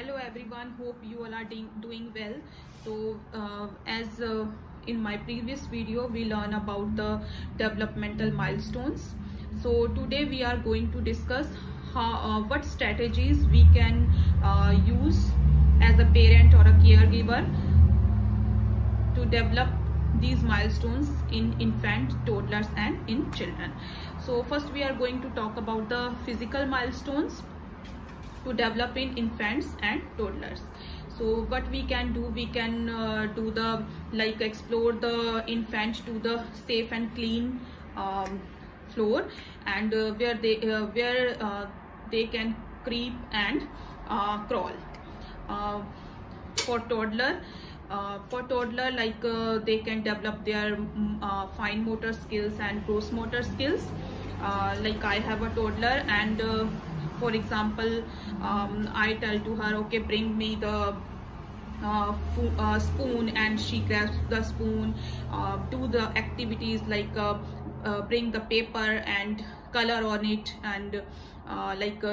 Hello everyone, hope you all are doing well. So as in my previous video we learn about the developmental milestones. So today we are going to discuss what strategies we can use as a parent or a caregiver to develop these milestones in infant, toddlers and in children. So first we are going to talk about the physical milestones to develop in infants and toddlers. So what we can do, we can do the explore the infant to the safe and clean floor, and where they can creep and crawl. For toddler, they can develop their fine motor skills and gross motor skills. Like I have a toddler, and for example, I tell to her, okay, bring me the spoon, and she grabs the spoon. Do the activities like bring the paper and color on it, and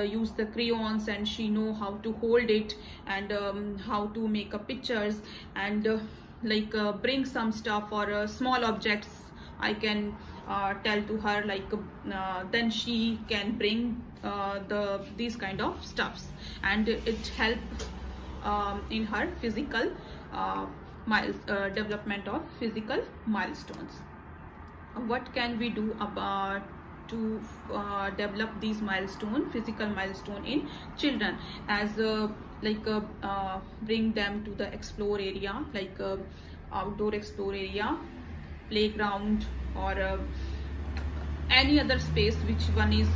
use the crayons, and she know how to hold it, and how to make pictures, and bring some stuff or small objects. I can tell to her, then she can bring these kind of stuffs, and it help in her physical development of physical milestones. What can we do about to develop these physical milestone in children? As bring them to the explore area, outdoor explore area, playground, or any other space which one is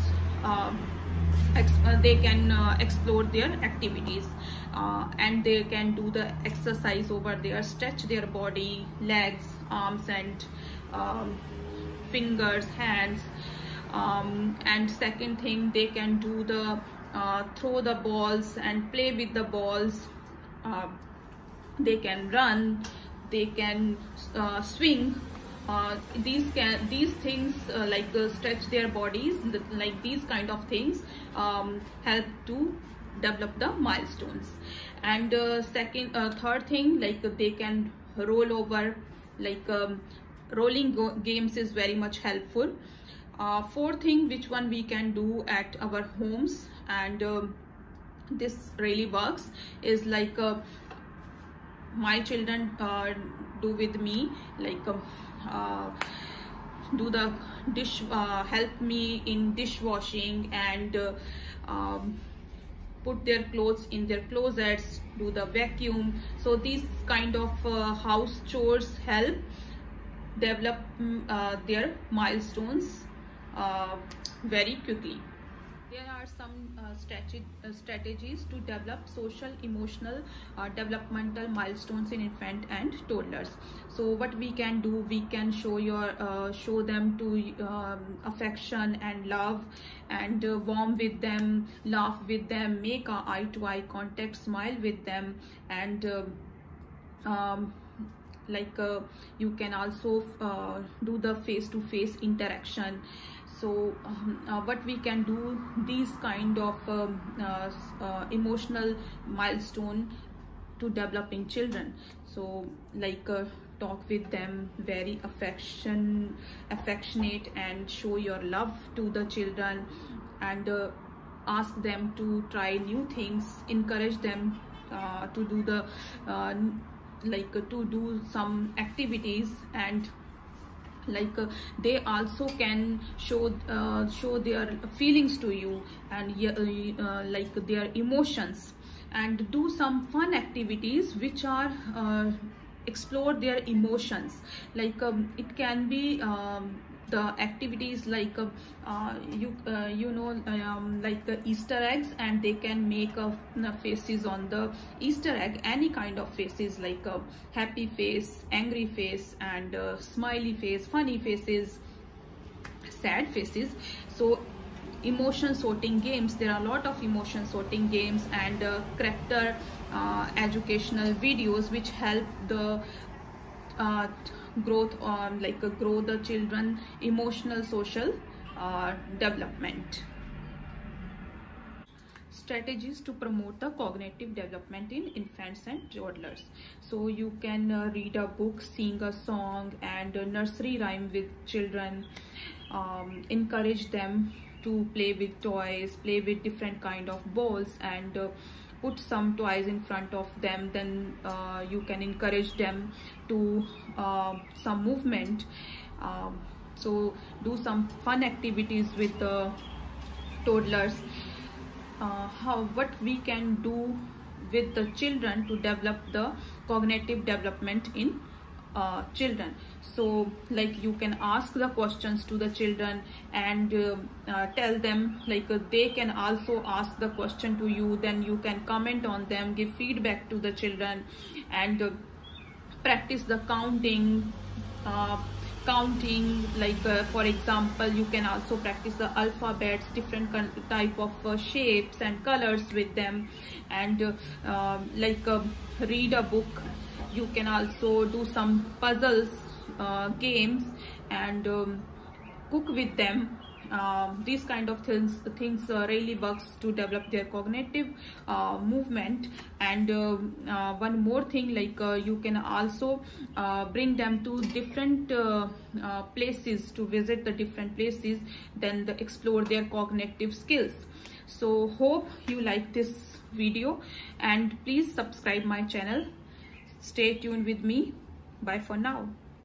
they can explore their activities, and they can do the exercise over there, stretch their body, legs, arms and fingers, hands, and second thing, they can do the throw the balls and play with the balls. They can run, they can swing. These things stretch their bodies, these kind of things help to develop the milestones. And third thing, they can roll over, rolling games is very much helpful. Fourth thing, which one we can do at our homes, and this really works, is my children do with me, do the dish, help me in dishwashing, and put their clothes in their closets, do the vacuum. So these kind of house chores help develop their milestones very quickly. There are some strategies to develop social emotional developmental milestones in infant and toddlers. So what we can do, we can show them to affection and love, and warm with them, laugh with them, make a eye-to-eye contact, smile with them, and you can also do the face-to-face interaction. So what we can do, these kind of emotional milestone to develop in children. So talk with them very affectionate, and show your love to the children, and ask them to try new things, encourage them to do the to do some activities, and they also can show their feelings to you, and their emotions, and do some fun activities which are explore their emotions. It can be the activities Easter eggs, and they can make faces on the Easter egg, any kind of faces, happy face, angry face, and smiley face, funny faces, sad faces. So emotion sorting games, there are a lot of emotion sorting games, and character educational videos which help the growth, grow the children emotional social development. strategies to promote the cognitive development in infants and toddlers. So you can read a book, sing a song, and nursery rhyme with children. Encourage them to play with toys, play with different kind of balls, and put some toys in front of them. Then you can encourage them to some movement. So do some fun activities with the toddlers. What we can do with the children to develop the cognitive development in children. So like you can ask the questions to the children and tell them, like they can also ask the question to you. Then you can comment on them, give feedback to the children, and practice the counting. Like for example, you can also practice the alphabets, different type of shapes and colors with them, and read a book. You can also do some puzzles, games, and cook with them. These kind of things really works to develop their cognitive movement. And one more thing, like you can also bring them to different places, to visit the different places, then explore their cognitive skills. So hope you like this video, and please subscribe my channel. Stay tuned with me. Bye for now.